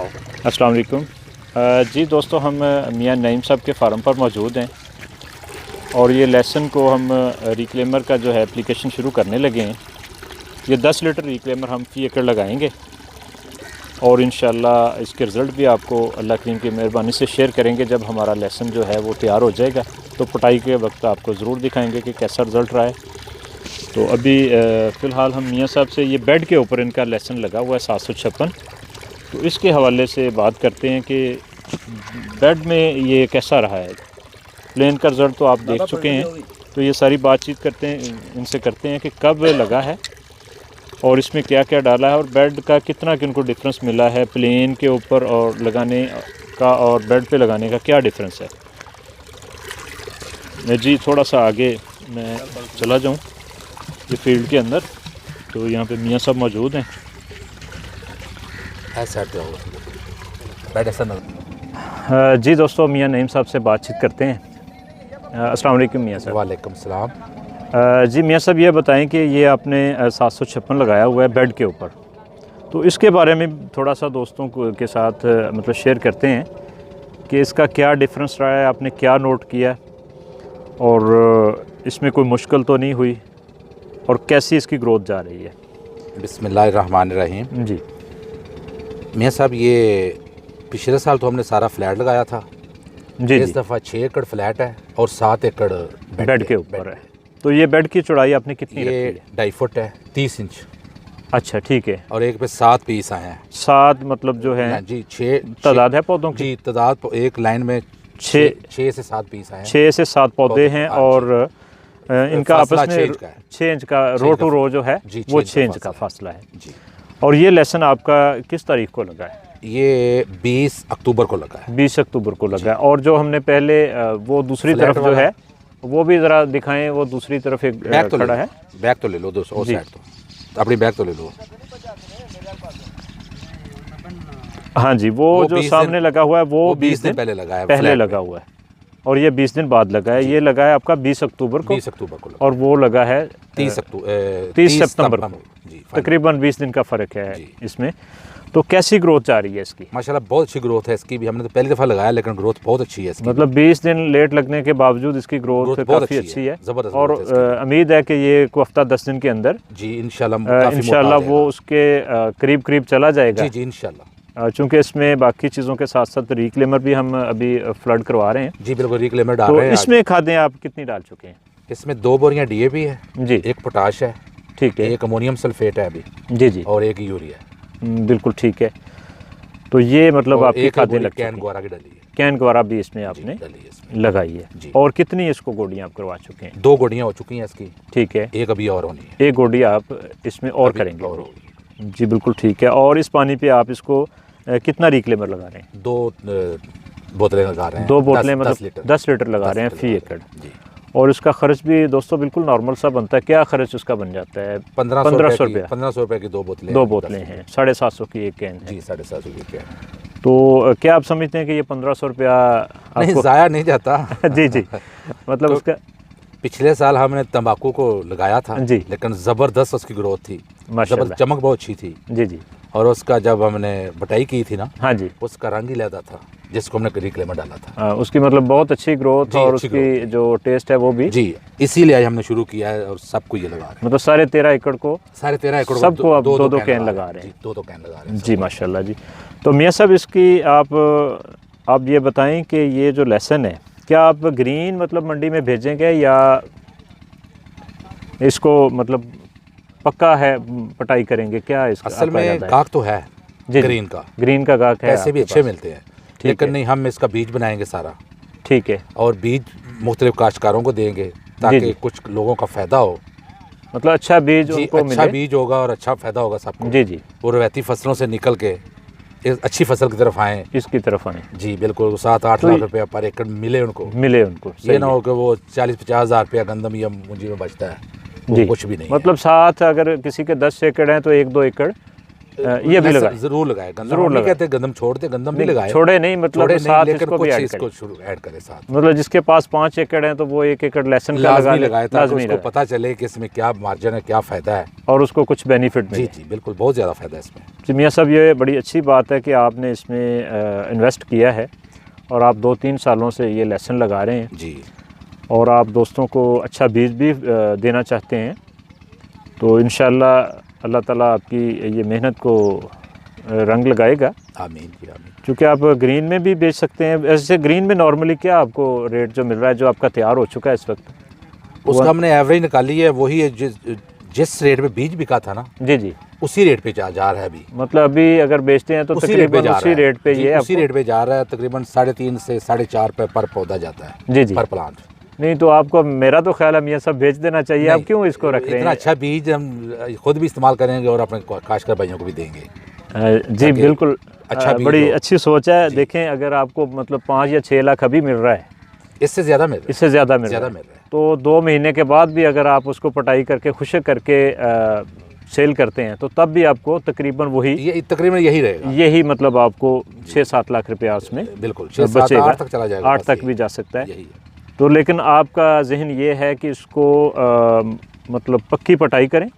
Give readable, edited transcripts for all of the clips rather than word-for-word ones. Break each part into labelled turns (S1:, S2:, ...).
S1: दिखाओ।
S2: अस्सलाम वालेकुम। जी दोस्तों, हम मियां नईम साहब के फार्म पर मौजूद हैं और ये लेसन को हम रिक्लेमर का जो है एप्लीकेशन शुरू करने लगे हैं। ये 10 लीटर रिक्लेमर हम फी एकड़ लगाएंगे और इंशाल्लाह इसके रिज़ल्ट भी आपको अल्लाह करीम की मेहरबानी से शेयर करेंगे। जब हमारा लेसन जो है वो तैयार हो जाएगा तो पटाई के वक्त आपको ज़रूर दिखाएंगे कि कैसा रिज़ल्ट रहा है। तो अभी फ़िलहाल हम मियां साहब से, ये बेड के ऊपर इनका लेसन लगा हुआ है 756, तो इसके हवाले से बात करते हैं कि बेड में ये कैसा रहा है। प्लेन का रिज़ल्ट तो आप देख चुके हैं, तो ये सारी बातचीत करते हैं, इनसे करते हैं कि कब लगा है और इसमें क्या क्या डाला है और बेड का कितना किनको डिफरेंस मिला है प्लेन के ऊपर और लगाने का और बेड पे लगाने का क्या डिफरेंस है। मैं जी थोड़ा सा आगे मैं चला जाऊं ये फील्ड के अंदर, तो यहाँ पे मियां साहब मौजूद हैं। जी दोस्तों, मियां नईम साहब से बातचीत करते हैं। अस्सलाम वालेकुम मियां साहब।
S1: वालेकुम सलाम।
S2: जी मियां साहब, ये बताएं कि ये आपने 756 लगाया हुआ है बेड के ऊपर, तो इसके बारे में थोड़ा सा दोस्तों के साथ मतलब शेयर करते हैं कि इसका क्या डिफरेंस रहा है, आपने क्या नोट किया और इसमें कोई मुश्किल तो नहीं हुई और कैसी इसकी ग्रोथ जा रही है।
S1: बिस्मिल्लाहिर्रहमानिर्रहीम।
S2: जी
S1: मियाँ साहब, ये पिछले साल तो हमने सारा फ्लैट लगाया था
S2: जी।
S1: इस दफ़ा 6 एकड़ फ्लैट है और 7 एकड़
S2: बेड के ऊपर है। तो ये बेड की चौड़ाई आपने कितनी रखी है?
S1: ये 2.5 फुट है, 30 इंच।
S2: अच्छा ठीक है।
S1: और एक पे 7 पीस आए हैं।
S2: 7 मतलब जो है
S1: जी 6
S2: तादाद है पौधों की?
S1: जी तादाद एक लाइन में 6 से 7 पीस आए हैं।
S2: 6 से 7 पौधे हैं और इनका आपस में 6 इंच का रो टू रो जो है वो 6 इंच का फासला है जी। और ये लेसन आपका किस तारीख को लगा है?
S1: ये 20 अक्टूबर को लगा है।
S2: 20 अक्टूबर को लगा है। और जो हमने पहले वो दूसरी तरफ जो है वो भी ज़रा दिखाएं, वो दूसरी तरफ एक खड़ा है।
S1: बैग तो ले लो दोस्तों, और साइड तो अपनी बैग तो ले लो।
S2: हाँ जी, वो जो सामने लगा हुआ है वो 20 दिन
S1: पहले लगा है,
S2: पहले लगा हुआ है और ये 20 दिन बाद लगा है। ये लगा है आपका 20 अक्टूबर को,
S1: 20 अक्टूबर को
S2: और वो लगा है
S1: 30
S2: सितंबर को। तकरीबन 20 दिन का फ़र्क है इसमें। तो कैसी ग्रोथ जा रही है इसकी? माशाल्लाह
S1: बहुत अच्छी ग्रोथ है इसकी भी। हमने तो पहली दफ़ा लगाया लेकिन ग्रोथ बहुत अच्छी है इसकी।
S2: मतलब 20 दिन लेट लगने के बावजूद इसकी ग्रोथ काफ़ी अच्छी है।
S1: ज़बरदस्त।
S2: और उम्मीद है कि ये कोई हफ्ता 10 दिन के अंदर
S1: जी इंशाल्लाह
S2: वो उसके करीब करीब चला जाएगा।
S1: जी इंशाल्लाह।
S2: चूँकि इसमें बाकी चीज़ों के साथ साथ रिक्लेमर भी हम अभी फ्लड करवा रहे हैं।
S1: जी बिल्कुल, रिक्लेमर डाल रहे हैं।
S2: तो इसमें खादें आप कितनी डाल चुके हैं?
S1: इसमें 2 बोरियां DAP है
S2: जी,
S1: एक पोटाश है,
S2: ठीक है,
S1: एक अमोनियम सल्फेट है अभी
S2: जी जी,
S1: और एक यूरिया।
S2: बिल्कुल ठीक है। तो ये मतलब आपकी खादें लग
S1: कैन ग्वारा की डली है।
S2: कैन ग्वारा भी इसमें आपने लगाई है। और कितनी इसको गोडियाँ आप करवा चुके हैं?
S1: 2 गोडियाँ हो चुकी हैं इसकी। ठीक है, एक अभी और होनी है।
S2: एक गोडी आप इसमें और करेंगे? जी बिल्कुल ठीक है। और इस पानी पे आप इसको कितना रिक्लेमर लगा रहे हैं?
S1: 2 बोतलें लगा रहे हैं।
S2: 2 बोतलें मतलब 10 लीटर लगा रहे हैं फी एकड़। और उसका खर्च भी दोस्तों बिल्कुल नॉर्मल सा बनता है। क्या खर्च उसका बन जाता है? 1500 रुपये।
S1: 1500 रुपये की 2 बोतलें।
S2: 2 बोतलें हैं, 750 की एक कैन है।
S1: जी 750 की कैन।
S2: तो क्या आप समझते हैं कि ये 1500 रुपया
S1: नहीं ज़ाया नहीं जाता?
S2: जी जी, मतलब तो उसका
S1: पिछले साल हमने तंबाकू को लगाया था
S2: जी,
S1: लेकिन ज़बरदस्त उसकी ग्रोथ थी, माशाल्लाह, चमक बहुत अच्छी थी। जी जी। और उसका जब हमने बटाई की थी ना, हाँ जी, उसका रंग ही लहदा था जिसको हमने रिक्लेमर डाला था।
S2: उसकी मतलब बहुत अच्छी ग्रोथ और उसकी जो टेस्ट है वो भी
S1: जी, इसीलिए हमने शुरू किया है और सबको ये लगा रहे हैं।
S2: मतलब 13.5 एकड़ को सबको अब 2-2 कैन लगा रहे हैं।
S1: 2-2 कैन लगा रहे हैं
S2: जी माशाल्लाह जी। तो मियां साहब, इसकी आप ये बताएं कि ये जो लेसन है क्या आप ग्रीन मतलब मंडी में भेजेंगे या इसको मतलब पक्का है पटाई करेंगे? क्या इसका
S1: असल में गाहक तो है ग्रीन का गाहक है, पैसे भी अच्छे मिलते हैं, लेकिन नहीं हम इसका बीज बनाएंगे सारा। ठीक है। और बीज मुख्तलिफ काश्तकारों को देंगे ताकि कुछ लोगों का फ़ायदा हो। मतलब अच्छा बीज उनको मिले। अच्छा बीज होगा और अच्छा फ़ायदा होगा सबको। जी जी। वो रवायती फसलों से निकल के एक अच्छी फसल की तरफ आएँ, इसकी तरफ आएँ। जी बिल्कुल, 7-8 लाख रुपया पर एकड़ मिले उनको। ये ना हो कि वो 40-50 हज़ार रुपया गंदम या मुंजी में बचता है, जी कुछ भी नहीं। मतलब साथ अगर किसी के 10 एकड़ हैं तो 1-2 एकड़
S2: ये भी लगाए,
S1: जरूर लगाए। गंदम
S2: जरूर
S1: नहीं कहते गंदम छोड़ते, गंदम भी लगाए,
S2: छोड़े नहीं, मतलब साथ इसको भी ऐड
S1: करें साथ।
S2: मतलब जिसके पास 5 एकड़ है तो वो 1 एकड़ लहसुन का
S1: लगाए ताकि उसको पता चले कि इसमें क्या मार्जिन है, क्या फ़ायदा है
S2: और उसको कुछ बेनिफिट मिले।
S1: जी बिल्कुल, बहुत ज़्यादा फ़ायदा है इसमें।
S2: जी मियाँ साहब, ये बड़ी अच्छी बात है कि आपने इसमें इन्वेस्ट किया है और आप 2-3 सालों से ये लहसुन लगा रहे हैं
S1: जी,
S2: और आप दोस्तों को अच्छा बीज भी देना चाहते हैं। तो इंशाल्लाह अल्लाह ताला आपकी ये मेहनत को रंग लगाएगा।
S1: आमीन जी आमीन।
S2: क्योंकि आप ग्रीन में भी बेच सकते हैं। ऐसे ग्रीन में नॉर्मली क्या आपको रेट जो मिल रहा है, जो आपका तैयार हो चुका है इस वक्त?
S1: उसका हमने एवरेज निकाली है, वही है जिस रेट पे बीज बिका था ना,
S2: जी जी,
S1: उसी रेट पे जा रहा है अभी।
S2: मतलब अभी अगर बेचते हैं तो तकरीबन उसी रेट पे ये
S1: उसी रेट पे जा रहा है, तकरीबन 3.5 से 4.5 पे पर पौधा जाता है।
S2: जी जी,
S1: पर प्लांट।
S2: नहीं तो आपको, मेरा तो ख्याल है मियाँ सब बेच देना चाहिए। आप क्यों इसको रख रहे हैं?
S1: इतना अच्छा बीज हम खुद भी इस्तेमाल करेंगे और अपने काश्तकार भाइयों को भी देंगे।
S2: जी बिल्कुल,
S1: अच्छा,
S2: बड़ी अच्छी सोच है। देखें, अगर आपको मतलब 5 या 6 लाख अभी मिल रहा है,
S1: इससे ज़्यादा मिल रहा है, तो
S2: 2 महीने के बाद भी अगर आप उसको पटाई करके खुशक करके सेल करते हैं तो तब भी आपको तकरीबन
S1: तकरीबन यही रहेगा।
S2: यही मतलब आपको 6-7 लाख रुपया उसमें
S1: बिल्कुल बचेगा, 8 तक चला जाएगा,
S2: 8 तक भी जा सकता है। तो लेकिन आपका जहन ये है कि इसको मतलब पक्की पटाई करें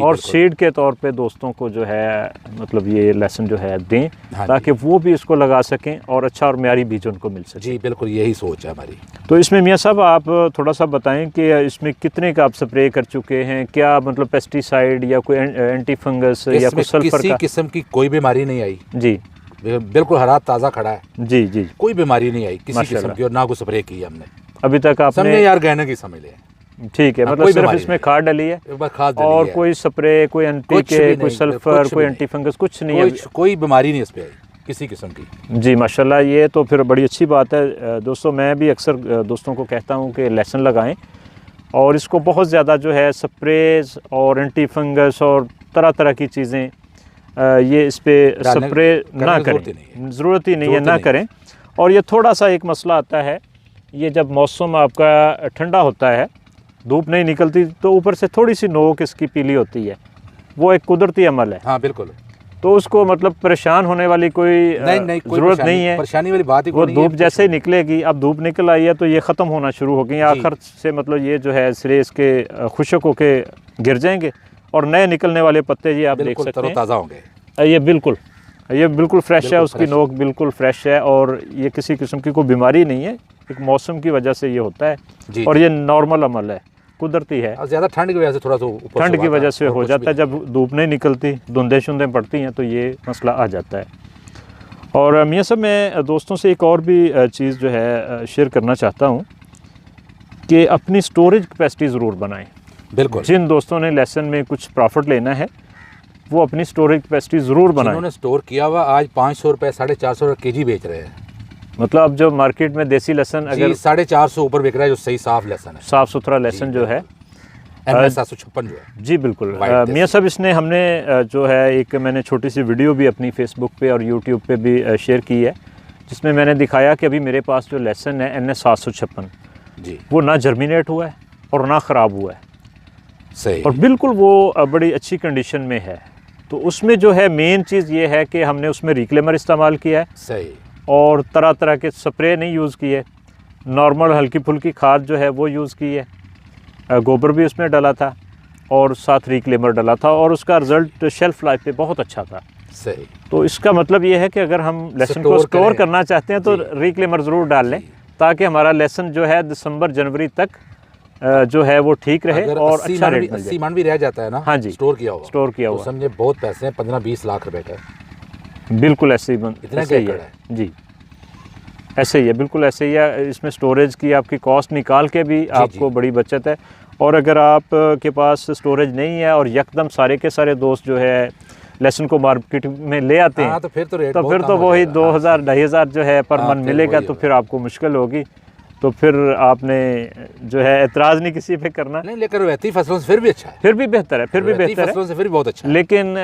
S2: और सीड के तौर पे दोस्तों को जो है मतलब ये लहसुन जो है दें, ताकि वो भी इसको लगा सकें और अच्छा और म्यारी बीज उनको मिल सके।
S1: जी बिल्कुल, यही सोच है हमारी।
S2: तो इसमें मियाँ साहब आप थोड़ा सा बताएं कि इसमें कितने का आप स्प्रे कर चुके हैं? क्या मतलब पेस्टिसाइड या कोई एंटी फंगस या कोई सल्फर
S1: किसी किस्म की कोई बीमारी नहीं आई
S2: जी?
S1: बिल्कुल हरा ताज़ा खड़ा है
S2: जी जी,
S1: कोई बीमारी नहीं आई किसी किस्म की, और ना कोई स्प्रे की हमने
S2: अभी तक। आपने
S1: यार गहने की समझ लिया,
S2: ठीक है, मतलब सिर्फ इसमें खाद डाली है और कोई स्प्रे, कोई एनपीके, कोई सल्फर, कोई एंटी फंगस कुछ नहीं है,
S1: कोई बीमारी नहीं इस पे आई किसी किस्म की।
S2: जी माशाल्लाह, ये तो फिर बड़ी अच्छी बात है। दोस्तों, मैं भी अक्सर दोस्तों को कहता हूँ कि लहसुन लगाएं और इसको बहुत ज़्यादा जो है स्प्रेज और एंटी फंगस और तरह तरह की चीज़ें ये इस पर स्प्रे ना करें, ज़रूरत ही नहीं है, ना करें। और ये थोड़ा सा एक मसला आता है, ये जब मौसम आपका ठंडा होता है, धूप नहीं निकलती, तो ऊपर से थोड़ी सी नोक इसकी पीली होती है, वो एक कुदरती अमल है।
S1: हाँ बिल्कुल,
S2: तो उसको मतलब परेशान होने वाली कोई ज़रूरत नहीं है,
S1: परेशानी वाली बात ही
S2: वो धूप जैसे ही निकलेगी, अब धूप निकल आई है तो ये ख़त्म होना शुरू हो गई, आखिर से मतलब ये जो है सिरे इसके खुशक होके गिर जाएंगे और नए निकलने वाले पत्ते ये आप देख सकते हैं
S1: ताज़ा होंगे।
S2: ये बिल्कुल फ्रेश है, उसकी नोक बिल्कुल फ्रेश है और ये किसी किस्म की कोई बीमारी नहीं है, एक मौसम की वजह से ये होता है और ये नॉर्मल अमल है, कुदरती है।
S1: ज़्यादा ठंड की वजह से थोड़ा सा
S2: ठंड की वजह से हो जाता है, जब धूप नहीं निकलती, धुंधें शुंधें पड़ती हैं तो ये मसला आ जाता है। और मियाँ साहब, मैं दोस्तों से एक और भी चीज़ जो है शेयर करना चाहता हूँ कि अपनी स्टोरेज कैपेसिटी ज़रूर बनाएं।
S1: बिल्कुल,
S2: जिन दोस्तों ने लहसुन में कुछ प्रॉफिट लेना है वो अपनी स्टोरेज कैपेसिटी ज़रूर बनाएं।
S1: उन्होंने स्टोर किया हुआ आज 500 रुपये 450 रुपये केजी बेच रहे हैं।
S2: मतलब अब जो मार्केट में देसी लहसुन अगर
S1: 450 ऊपर बिक रहा है, जो सही साफ लहसुन है,
S2: साफ़ सुथरा लहसुन जो है,
S1: MS756 जो है। जी
S2: बिल्कुल मियाँ साहब, इसने हमने जो है एक मैंने छोटी सी वीडियो भी अपनी फेसबुक पे और यूट्यूब पे भी शेयर की है, जिसमें मैंने दिखाया कि अभी मेरे पास जो लहसुन है NS756
S1: जी,
S2: वो ना जर्मिनेट हुआ है और ना ख़राब हुआ है,
S1: सही,
S2: और बिल्कुल वो बड़ी अच्छी कंडीशन में है। तो उसमें जो है मेन चीज़ ये है कि हमने उसमें रिक्लेमर इस्तेमाल किया है,
S1: सही,
S2: और तरह तरह के स्प्रे नहीं यूज़ किए, नॉर्मल हल्की फुल्की खाद जो है वो यूज़ की है, गोबर भी उसमें डाला था और साथ रिक्लेमर डाला था, और उसका रिज़ल्ट शेल्फ़ लाइफ पे बहुत अच्छा था।
S1: सही,
S2: तो इसका मतलब ये है कि अगर हम लहसुन को स्टोर करना चाहते हैं तो रिक्लेमर ज़रूर डाल लें, ताकि हमारा लहसुन जो है दिसंबर जनवरी तक जो है वो ठीक रहे और अच्छा रेट मिल जाए।
S1: 80 मन भी रह जाता है ना,
S2: हाँ जी,
S1: स्टोर किया हुआ, समझे बहुत पैसे हैं, 15-20 लाख रुपए का।
S2: बिल्कुल ऐसे ही
S1: ऐसे ही है
S2: जी, ऐसे ही है, बिल्कुल ऐसे ही है। इसमें स्टोरेज की आपकी कॉस्ट निकाल के भी आपको बड़ी बचत है। और अगर आप के पास स्टोरेज नहीं है और यकदम सारे के सारे दोस्त जो है लहसुन को मार्केट में ले आते हैं,
S1: तो फिर
S2: तो वही 2000-2500 जो है पर मन मिलेगा, तो फिर आपको मुश्किल होगी। तो फिर आपने जो है एतराज़ नहीं किसी पे करना,
S1: नहीं, लेकर रहती फसलों से फिर भी अच्छा है,
S2: फिर भी बेहतर है, फिर भी बेहतर है,
S1: फसलों से फिर बहुत अच्छा है।
S2: लेकिन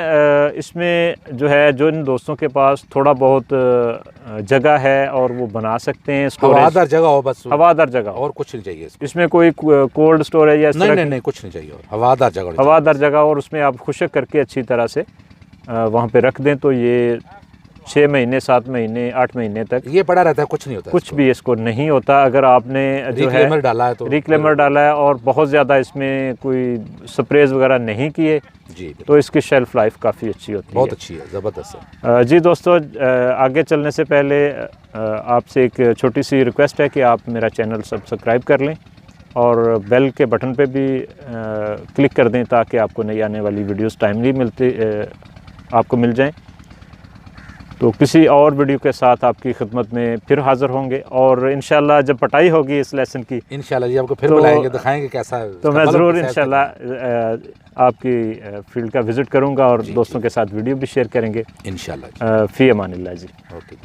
S2: इसमें जो है जो इन दोस्तों के पास थोड़ा बहुत जगह है और वो बना सकते हैं स्टोरेज,
S1: हवादार जगह हो, बस
S2: हवादार जगह,
S1: और कुछ नहीं चाहिए
S2: इसमें कोई कोल्ड स्टोरेज या
S1: नहीं, कुछ नहीं चाहिए, और हवादार जगह
S2: और उसमें आप खुशक करके अच्छी तरह से वहाँ पे रख दें तो ये 6 महीने 7 महीने 8 महीने तक
S1: ये पड़ा रहता है, कुछ नहीं होता,
S2: कुछ भी इसको नहीं होता। अगर आपने जो है
S1: रिक्लेमर डाला है तो
S2: रिक्लेमर डाला है और बहुत ज़्यादा इसमें कोई स्प्रेज वगैरह नहीं किए
S1: जी,
S2: तो इसकी शेल्फ़ लाइफ काफ़ी अच्छी होती है,
S1: बहुत अच्छी है, ज़बरदस्त है।
S2: जी दोस्तों, आगे चलने से पहले आपसे एक छोटी सी रिक्वेस्ट है कि आप मेरा चैनल सब्सक्राइब कर लें और बेल के बटन पे भी क्लिक कर दें ताकि आपको नई आने वाली वीडियोस टाइमली आपको मिल जाएं। तो किसी और वीडियो के साथ आपकी खिदमत में फिर हाज़िर होंगे और इंशाल्लाह जब पटाई होगी इस लेसन की
S1: इंशाल्लाह जी आपको फिर बुलाएंगे, दिखाएंगे कैसा है।
S2: तो मैं ज़रूर इंशाल्लाह आपकी फील्ड का विज़िट करूंगा और दोस्तों के साथ वीडियो भी शेयर करेंगे
S1: इंशाल्लाह।
S2: फ़ी अमानिल्लाह जी।
S1: ओके।